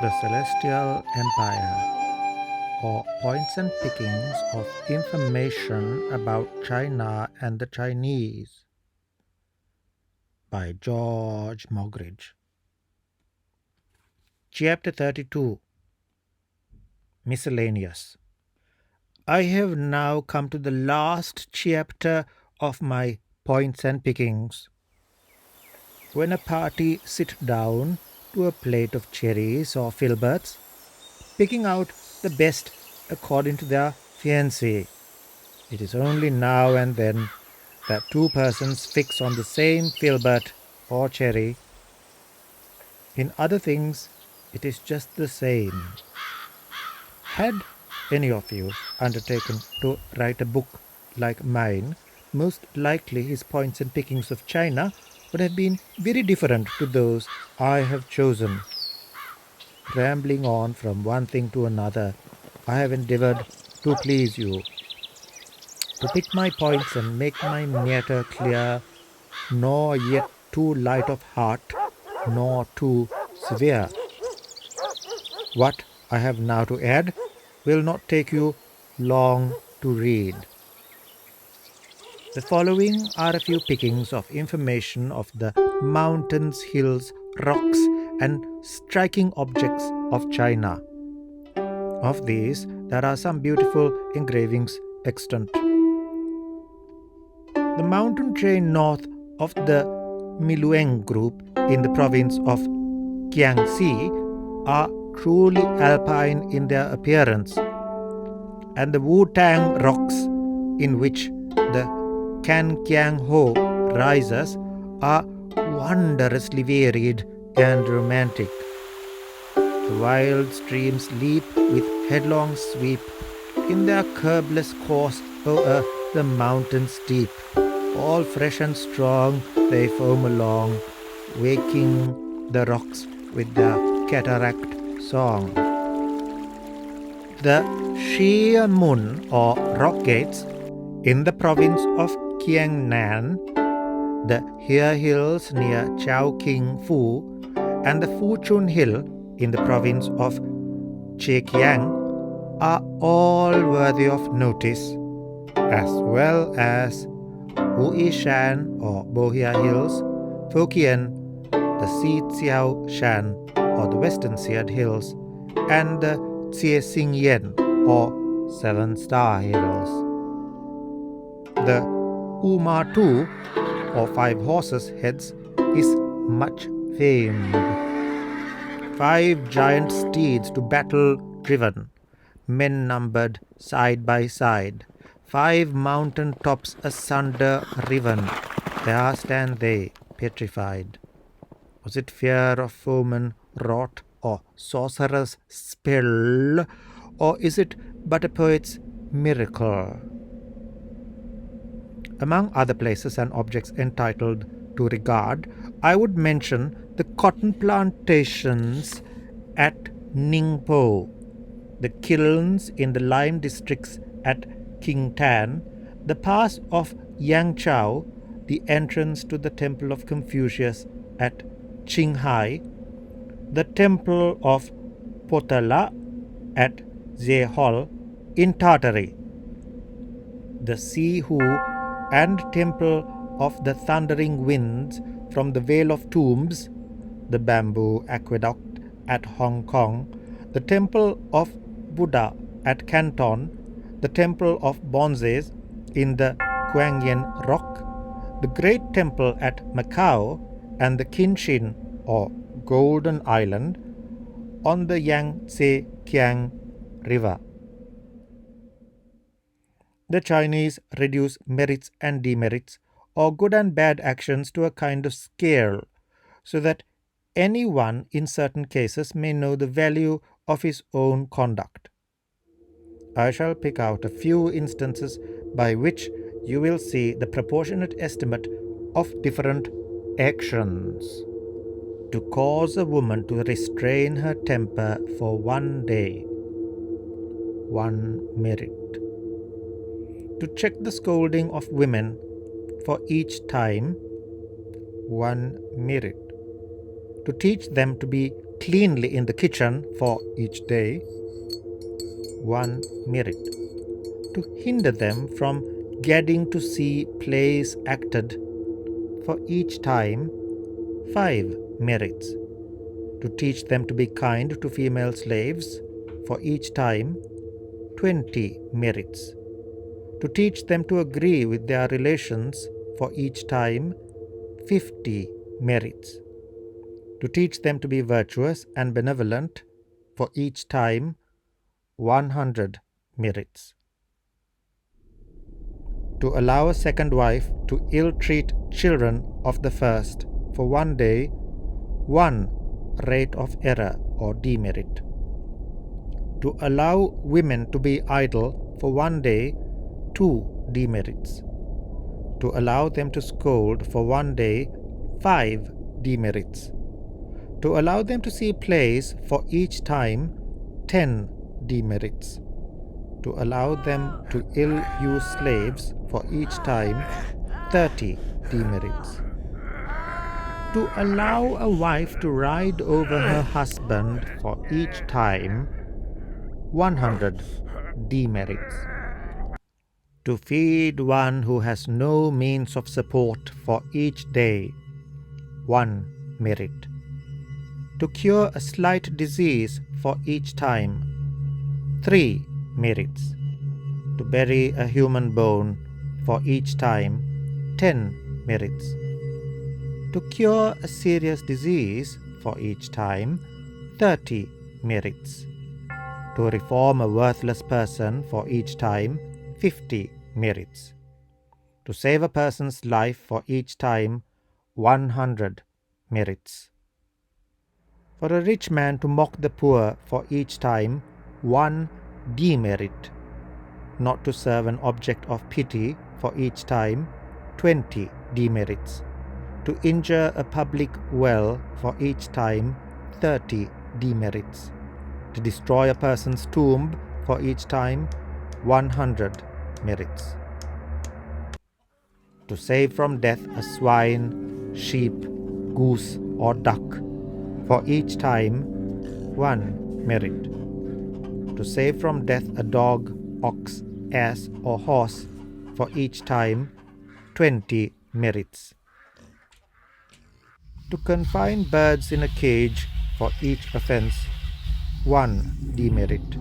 The Celestial Empire, or Points and Pickings of Information about China and the Chinese, by George Mogridge. Chapter 32, Miscellaneous. I have now come to the last chapter of my Points and Pickings. When a party sit down to a plate of cherries or filberts, picking out the best according to their fancy, it is only now and then that two persons fix on the same filbert or cherry. In other things, it is just the same. Had any of you undertaken to write a book like mine, most likely his points and pickings of China would have been very different to those I have chosen. Rambling on from one thing to another, I have endeavored to please you, to pick my points and make my matter clear, nor yet too light of heart, nor too severe. What I have now to add will not take you long to read. The following are a few pickings of information of the mountains, hills, rocks, and striking objects of China. Of these, there are some beautiful engravings extant. The mountain chain north of the Milueng group in the province of Jiangxi are truly alpine in their appearance, and the Wu-Tang rocks in which the Cankiang Ho rises are wondrously varied and romantic. The wild streams leap with headlong sweep in their curbless course o'er the mountain steep. All fresh and strong they foam along, waking the rocks with their cataract song. The Xiamun or Rock Gates in the province of Kiangnan, the Hia Hills near Chowking Fu, and the Fuchun Hill in the province of Zhejiang are all worthy of notice, as well as Wuishan or Bohia Hills, Fukien, the Xiao Shan or the Western Seared Hills, and the Yen or Seven Star Hills. The Umatu or Five Horses Heads is much famed. 5 giant steeds to battle driven, men numbered side by side, 5 mountain tops asunder riven, there stand they petrified. Was it fear of foeman wrought or sorcerer's spell, or is it but a poet's miracle? Among other places and objects entitled to regard, I would mention the cotton plantations at Ningpo, the kilns in the lime districts at Qingtan, the pass of Yangzhou, the entrance to the temple of Confucius at Qinghai, the temple of Potala at Zehol in Tartary, the Sihu and temple of the thundering winds from the Vale of Tombs, the bamboo aqueduct at Hong Kong, the temple of Buddha at Canton, the temple of Bonzes in the Guangyan Rock, the great temple at Macau, and the Kinshin or Golden Island on the Yangtze Kiang River. The Chinese reduce merits and demerits, or good and bad actions, to a kind of scale, so that anyone in certain cases may know the value of his own conduct. I shall pick out a few instances by which you will see the proportionate estimate of different actions. To cause a woman to restrain her temper for one day, 1 merit. To check the scolding of women for each time, 1 merit. To teach them to be cleanly in the kitchen for each day, 1 merit. To hinder them from getting to see plays acted for each time, 5 merits. To teach them to be kind to female slaves for each time, 20 merits. To teach them to agree with their relations for each time, 50 merits. To teach them to be virtuous and benevolent for each time, 100 merits. To allow a second wife to ill-treat children of the first for 1 day, 1 rate of error or demerit. To allow women to be idle for 1 day, 2 demerits. To allow them to scold for 1 day, 5 demerits. To allow them to see plays for each time, 10 demerits. To allow them to ill-use slaves for each time, 30 demerits. To allow a wife to ride over her husband for each time, 100 demerits. To feed one who has no means of support for each day, 1 merit. To cure a slight disease for each time, 3 merits. To bury a human bone for each time, 10 merits. To cure a serious disease for each time, 30 merits. To reform a worthless person for each time, 50 merits. To save a person's life for each time, 100 merits. For a rich man to mock the poor for each time, 1 demerit. Not to serve an object of pity for each time, 20 demerits. To injure a public well for each time, 30 demerits. To destroy a person's tomb for each time, 100 merits. To save from death a swine, sheep, goose, or duck for each time, 1 merit. To save from death a dog, ox, ass, or horse for each time, 20 merits. To confine birds in a cage for each offense, 1 demerit.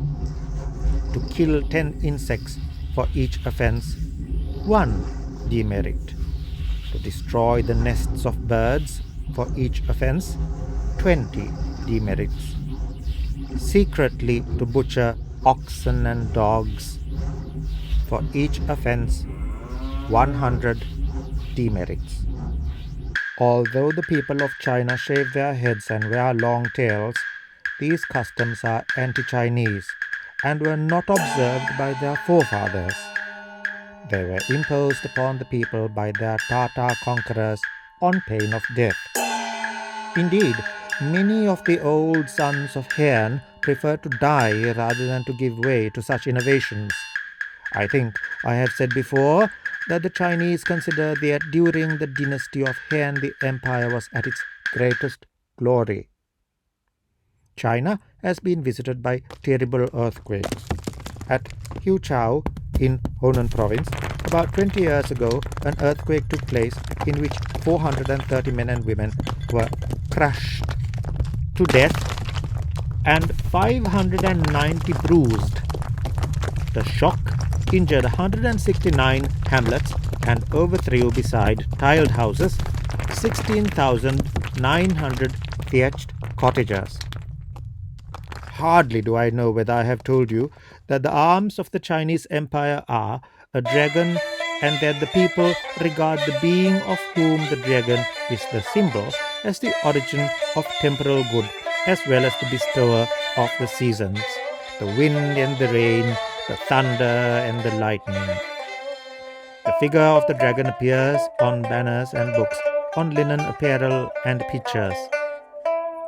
To kill 10 insects for each offense, 1 demerit. To destroy the nests of birds for each offense, 20 demerits. Secretly to butcher oxen and dogs for each offense, 100 demerits. Although the people of China shave their heads and wear long tails, these customs are anti-Chinese and were not observed by their forefathers. They were imposed upon the people by their Tartar conquerors on pain of death. Indeed, many of the old sons of Han preferred to die rather than to give way to such innovations. I think I have said before that the Chinese consider that during the dynasty of Han the empire was at its greatest glory. China has been visited by terrible earthquakes. At Huchao in Honan province, about 20 years ago, an earthquake took place in which 430 men and women were crushed to death and 590 bruised. The shock injured 169 hamlets and overthrew beside tiled houses 16,900 thatched cottages. Hardly do I know whether I have told you that the arms of the Chinese Empire are a dragon and that the people regard the being of whom the dragon is the symbol as the origin of temporal good as well as the bestower of the seasons, the wind and the rain, the thunder and the lightning. The figure of the dragon appears on banners and books, on linen apparel and pictures.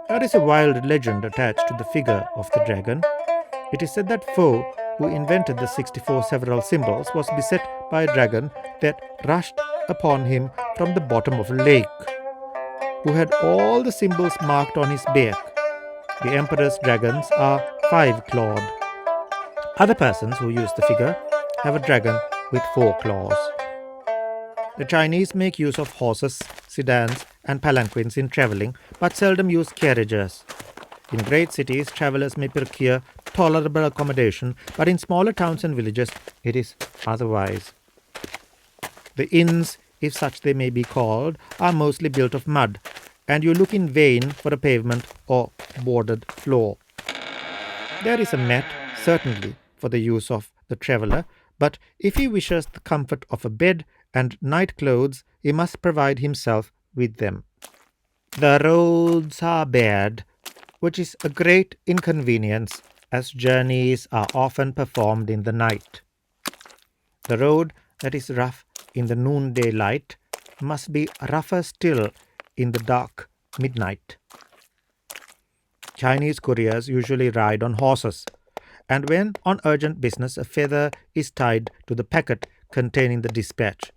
There is a wild legend attached to the figure of the dragon. It is said that Fo, who invented the 64 several symbols, was beset by a dragon that rushed upon him from the bottom of a lake, who had all the symbols marked on his back. The emperor's dragons are 5-clawed. Other persons who use the figure have a dragon with 4 claws. The Chinese make use of horses, sedans, and palanquins in traveling, but seldom use carriages. In great cities, travelers may procure tolerable accommodation, but in smaller towns and villages, it is otherwise. The inns, if such they may be called, are mostly built of mud, and you look in vain for a pavement or boarded floor. There is a mat, certainly, for the use of the traveller, but if he wishes the comfort of a bed and night clothes, he must provide himself with them. The roads are bad, which is a great inconvenience, as journeys are often performed in the night. The road that is rough in the noonday light must be rougher still in the dark midnight. Chinese couriers usually ride on horses, and when on urgent business a feather is tied to the packet containing the dispatch.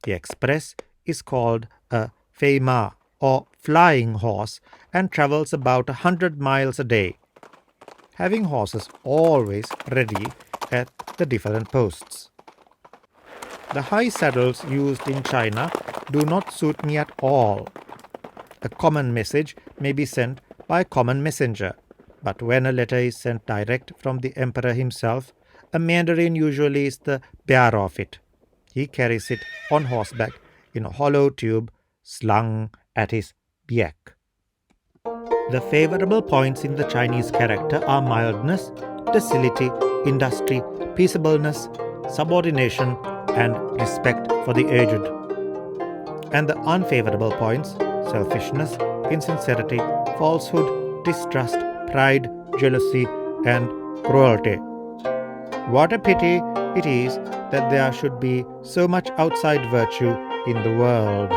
The express is called a fei ma, or flying horse, and travels about 100 miles a day, having horses always ready at the different posts. The high saddles used in China do not suit me at all. A common message may be sent by a common messenger, but when a letter is sent direct from the emperor himself, a mandarin usually is the bearer of it. He carries it on horseback in a hollow tube slung at his back. The favorable points in the Chinese character are mildness, docility, industry, peaceableness, subordination, and respect for the aged. And the unfavorable points, selfishness, insincerity, falsehood, distrust, pride, jealousy, and cruelty. What a pity it is that there should be so much outside virtue in the world.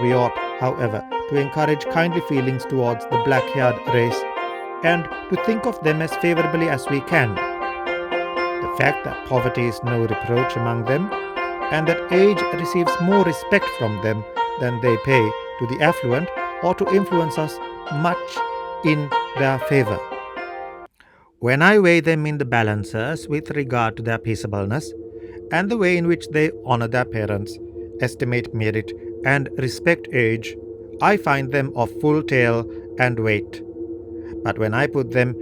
We ought, however, to encourage kindly feelings towards the black-haired race and to think of them as favorably as we can. The fact that poverty is no reproach among them and that age receives more respect from them than they pay to the affluent ought to influence us much in their favor. When I weigh them in the balancers with regard to their peaceableness and the way in which they honor their parents, estimate merit, and respect age, I find them of full tale and weight. But when I put them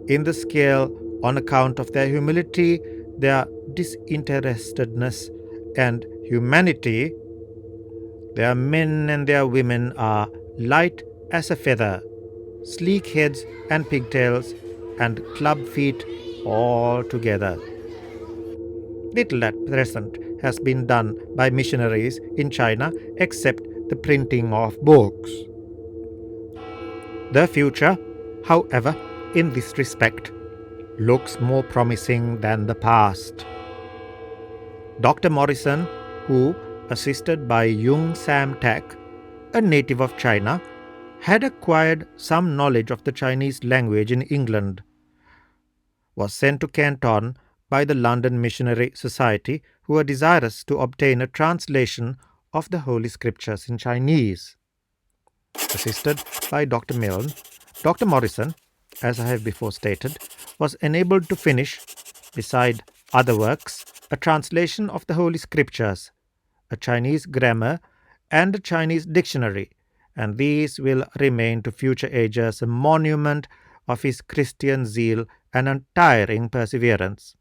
in the scale on account of their humility, their disinterestedness, and humanity, their men and their women are light as a feather, sleek heads and pigtails, and club feet all together. Little at present has been done by missionaries in China except the printing of books. The future, however, in this respect, looks more promising than the past. Dr. Morrison, who, assisted by Yung Sam Tak, a native of China, had acquired some knowledge of the Chinese language in England, was sent to Canton by the London Missionary Society, who were desirous to obtain a translation of the Holy Scriptures in Chinese. Assisted by Dr. Milne, Dr. Morrison, as I have before stated, was enabled to finish, beside other works, a translation of the Holy Scriptures, a Chinese grammar, and a Chinese dictionary, and these will remain to future ages a monument of his Christian zeal and untiring perseverance.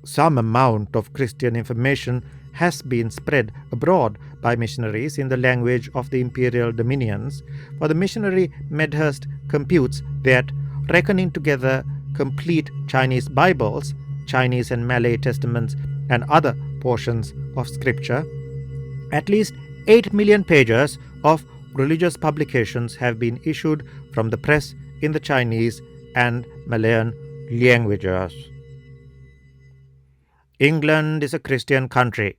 Some amount of Christian information has been spread abroad by missionaries in the language of the imperial dominions, for the missionary Medhurst computes that, reckoning together complete Chinese Bibles, Chinese and Malay Testaments, and other portions of Scripture, at least 8 million pages of religious publications have been issued from the press in the Chinese and Malayan languages. England is a Christian country,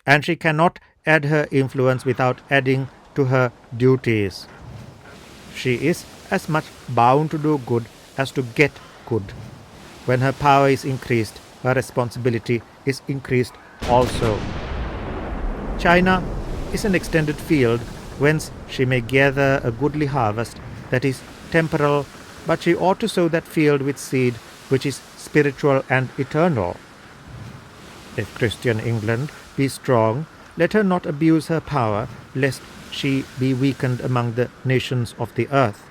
and she cannot add her influence without adding to her duties. She is as much bound to do good as to get good. When her power is increased, her responsibility is increased also. China is an extended field whence she may gather a goodly harvest that is temporal, but she ought to sow that field with seed which is spiritual and eternal. If Christian England be strong, let her not abuse her power, lest she be weakened among the nations of the earth.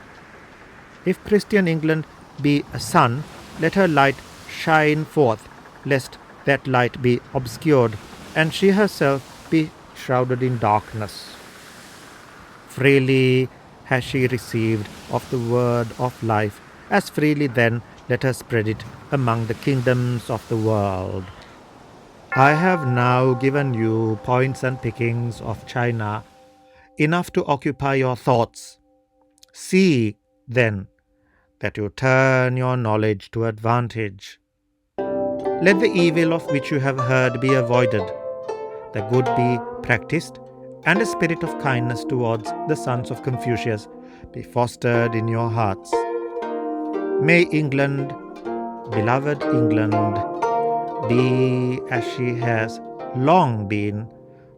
If Christian England be a sun, let her light shine forth, lest that light be obscured, and she herself be shrouded in darkness. Freely has she received of the word of life, as freely then let her spread it among the kingdoms of the world. I have now given you points and pickings of China, enough to occupy your thoughts. See, then, that you turn your knowledge to advantage. Let the evil of which you have heard be avoided, the good be practiced, and a spirit of kindness towards the sons of Confucius be fostered in your hearts. May England, beloved England, be as she has long been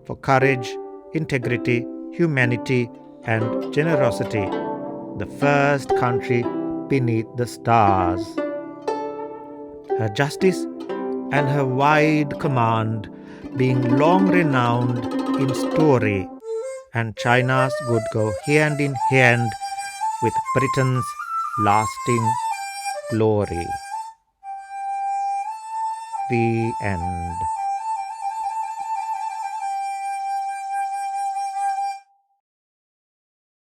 for courage, integrity, humanity, and generosity, the first country beneath the stars. Her justice and her wide command being long renowned in story, and China's good go hand in hand with Britain's lasting glory. The end.